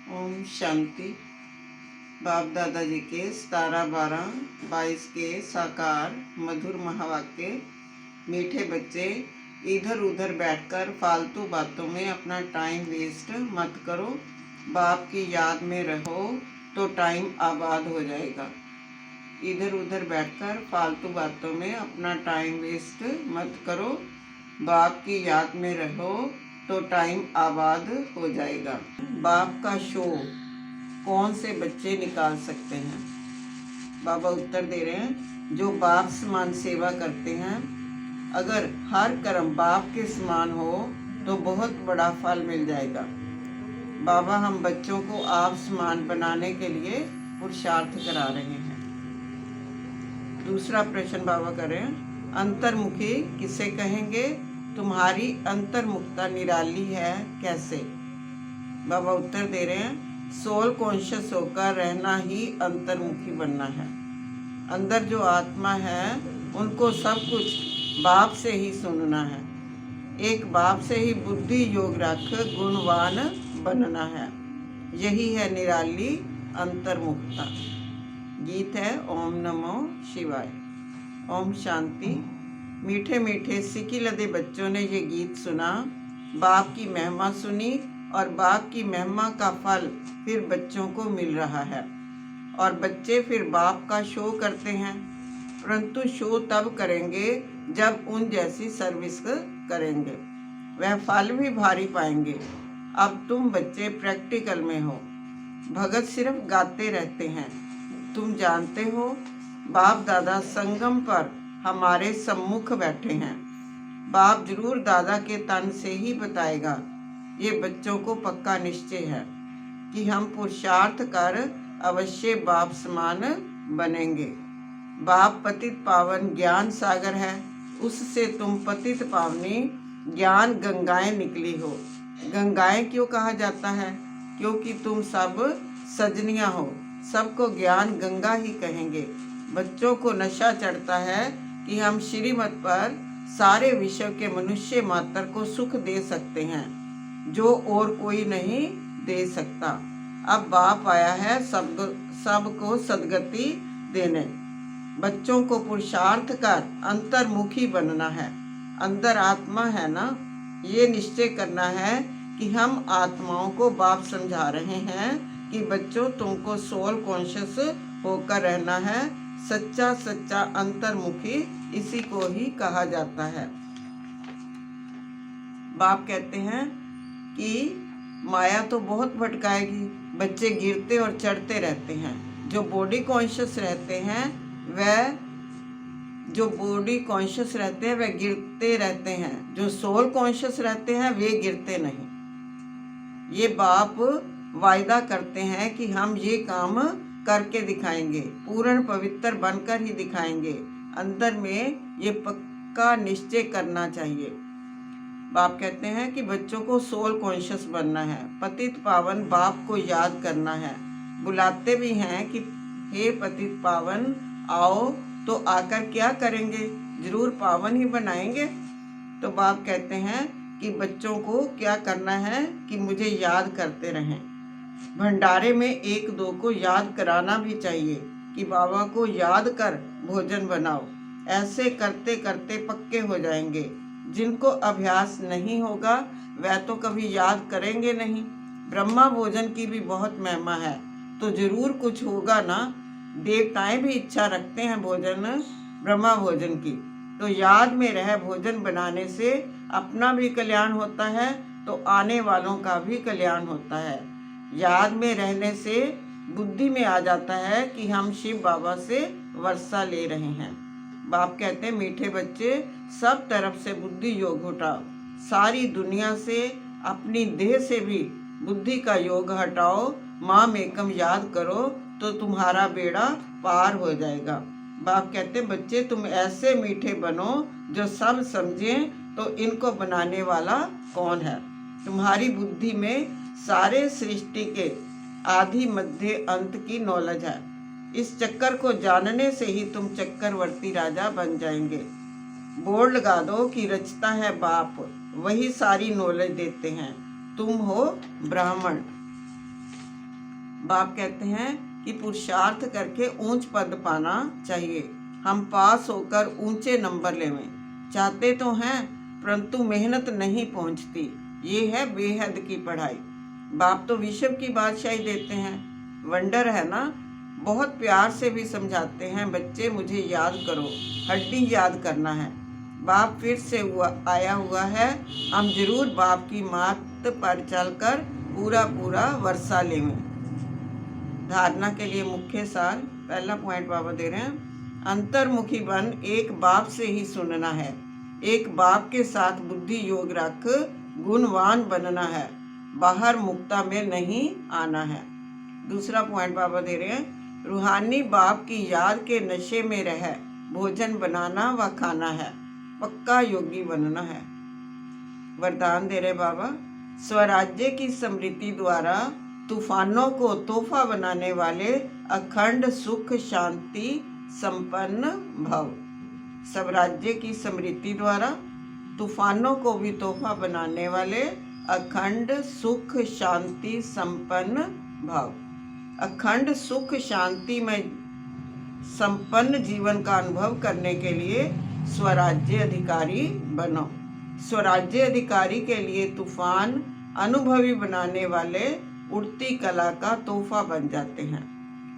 ओम शांति। बाप दादा जी के 17-12-22 के साकार मधुर महावाक्य। मीठे बच्चे, इधर उधर बैठकर फालतू बातों में अपना टाइम वेस्ट मत करो। बाप की याद में रहो तो टाइम आबाद हो जाएगा। इधर उधर बैठकर फालतू बातों में अपना टाइम वेस्ट मत करो। बाप की याद में रहो तो टाइम आबाद हो जाएगा। बाप का शो कौन से बच्चे निकाल सकते हैं? बाबा उत्तर दे रहे हैं, जो बाप समान सेवा करते हैं। अगर हर कर्म बाप के समान हो तो बहुत बड़ा फल मिल जाएगा। बाबा हम बच्चों को आप समान बनाने के लिए पुरुषार्थ करा रहे हैं। दूसरा प्रश्न बाबा करें, अंतर्मुखी किसे कहेंगे? तुम्हारी अंतर्मुखता निराली है, कैसे? बाबा उत्तर दे रहे हैं, सोल कॉन्शियस होकर रहना ही अंतर्मुखी बनना है। अंदर जो आत्मा है उनको सब कुछ बाप से ही सुनना है। एक बाप से ही बुद्धि योग रख गुणवान बनना है। यही है निराली अंतर्मुखता। गीत है ओम नमो शिवाय। ओम शांति। मीठे मीठे सिकी लदे बच्चों ने ये गीत सुना, बाप की महिमा सुनी और बाप की महिमा का फल फिर बच्चों को मिल रहा है। और बच्चे फिर बाप का शो करते हैं, परंतु शो तब करेंगे जब उन जैसी सर्विस करेंगे। वह फल भी भारी पाएंगे। अब तुम बच्चे प्रैक्टिकल में हो। भगत सिर्फ गाते रहते हैं। तुम जानते हो बाप दादा संगम पर हमारे सम्मुख बैठे हैं। बाप जरूर दादा के तन से ही बताएगा। ये बच्चों को पक्का निश्चय है कि हम पुरुषार्थ कर अवश्य बाप समान बनेंगे। बाप पतित पावन ज्ञान सागर है, उससे तुम पतित पावनी ज्ञान गंगाएं निकली हो। गंगाएं क्यों कहा जाता है? क्योंकि तुम सब सजनियां हो। सबको ज्ञान गंगा ही कहेंगे। बच्चों को नशा चढ़ता है कि हम श्रीमत पर सारे विश्व के मनुष्य मात्र को सुख दे सकते हैं जो और कोई नहीं दे सकता। अब बाप आया है सबको सदगति देने। बच्चों को पुरुषार्थ कर अंतर्मुखी बनना है। अंदर आत्मा है ना, ये निश्चय करना है कि हम आत्माओं को बाप समझा रहे हैं कि बच्चों तुमको सोल कॉन्शियस होकर रहना है। सच्चा सच्चा अंतर्मुखी इसी को ही कहा जाता है। बाप कहते हैं कि माया तो बहुत भटकाएगी, बच्चे गिरते और चढ़ते रहते हैं। जो बॉडी कॉन्शियस रहते हैं वह गिरते रहते हैं। जो सोल कॉन्शियस रहते हैं वे गिरते नहीं। ये बाप वायदा करते हैं कि हम ये काम करके दिखाएंगे, पूर्ण पवित्र बनकर ही दिखाएंगे। अंदर में ये पक्का निश्चय करना चाहिए। बाप कहते हैं कि बच्चों को सोल कॉन्शियस बनना है, पतित पावन बाप को याद करना है। बुलाते भी हैं कि हे पतित पावन आओ, तो आकर क्या करेंगे? जरूर पावन ही बनाएंगे। तो बाप कहते हैं कि बच्चों को क्या करना है कि मुझे याद करते रहें। भंडारे में एक दो को याद कराना भी चाहिए कि बाबा को याद कर भोजन बनाओ। ऐसे करते करते पक्के हो जाएंगे। जिनको अभ्यास नहीं होगा वह तो कभी याद करेंगे नहीं। ब्रह्मा भोजन की भी बहुत महिमा है, तो जरूर कुछ होगा ना। देवताएं भी इच्छा रखते हैं भोजन ब्रह्मा भोजन की, तो याद में रह भोजन बनाने से अपना भी कल्याण होता है तो आने वालों का भी कल्याण होता है। याद में रहने से बुद्धि में आ जाता है कि हम शिव बाबा से वर्षा ले रहे हैं। बाप कहते हैं मीठे बच्चे, सब तरफ से बुद्धि योग हटाओ। सारी दुनिया से, अपनी देह से भी बुद्धि का योग हटाओ। माम एकम याद करो तो तुम्हारा बेड़ा पार हो जाएगा। बाप कहते हैं बच्चे, तुम ऐसे मीठे बनो जो सब समझें तो इनको बनाने वाला कौन है। तुम्हारी बुद्धि में सारे सृष्टि के आदि मध्य अंत की नॉलेज है। इस चक्कर को जानने से ही तुम चक्करवर्ती राजा बन जाएंगे। बोर्ड लगा दो कि रचता है बाप, वही सारी नॉलेज देते हैं। तुम हो ब्राह्मण। बाप कहते हैं कि पुरुषार्थ करके ऊंच पद पाना चाहिए। हम पास होकर ऊंचे नंबर लेवें चाहते तो हैं, परंतु मेहनत नहीं पहुंचती। ये है बेहद की पढ़ाई। बाप तो विश्व की बादशाही देते हैं, वंडर है ना। बहुत प्यार से भी समझाते हैं, बच्चे मुझे याद करो, हड्डी याद करना है। बाप फिर से आया हुआ है, हम जरूर बाप की मात पर चलकर पूरा वर्षा लेवें। धारणा के लिए मुख्य सार, पहला पॉइंट बाबा दे रहे हैं, अंतर्मुखी बन एक बाप से ही सुनना है। एक बाप के साथ बुद्धि योग रख गुणवान बनना है, बाहर मुक्ता में नहीं आना है। दूसरा पॉइंट बाबा दे रहे हैं, रूहानी बाप की याद के नशे में रह भोजन बनाना व खाना है, पक्का योगी बनना है। वरदान दे रहे बाबा, स्वराज्य की स्मृति द्वारा तूफानों को तोहफा बनाने वाले अखंड सुख शांति संपन्न भव। स्वराज्य की स्मृति द्वारा तूफानों को भी तोहफा बनाने वाले अखंड सुख शांति संपन्न भव। अखंड सुख शांति में संपन्न जीवन का अनुभव करने के लिए स्वराज्य अधिकारी बनो। स्वराज्य अधिकारी के लिए तूफान अनुभवी बनाने वाले उड़ती कला का तोहफा बन जाते हैं।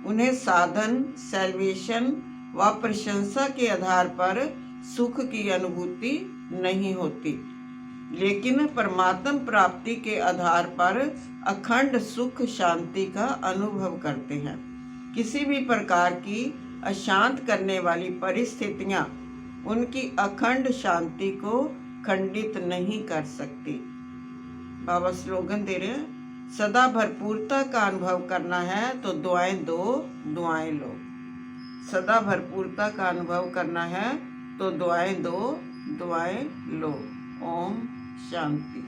उन्हें साधन, सैल्वेशन व प्रशंसा के आधार पर सुख की अनुभूति नहीं होती, लेकिन परमात्म प्राप्ति के आधार पर अखंड सुख शांति का अनुभव करते हैं। किसी भी प्रकार की अशांत करने वाली परिस्थितियां उनकी अखंड शांति को खंडित नहीं कर सकती। बाबा स्लोगन दे रहे हैं, सदा भरपूरता का अनुभव करना है तो दुआएं दो, दुआएं लो। सदा भरपूरता का अनुभव करना है तो दुआएं दो, दुआएं लो। ओम शांति।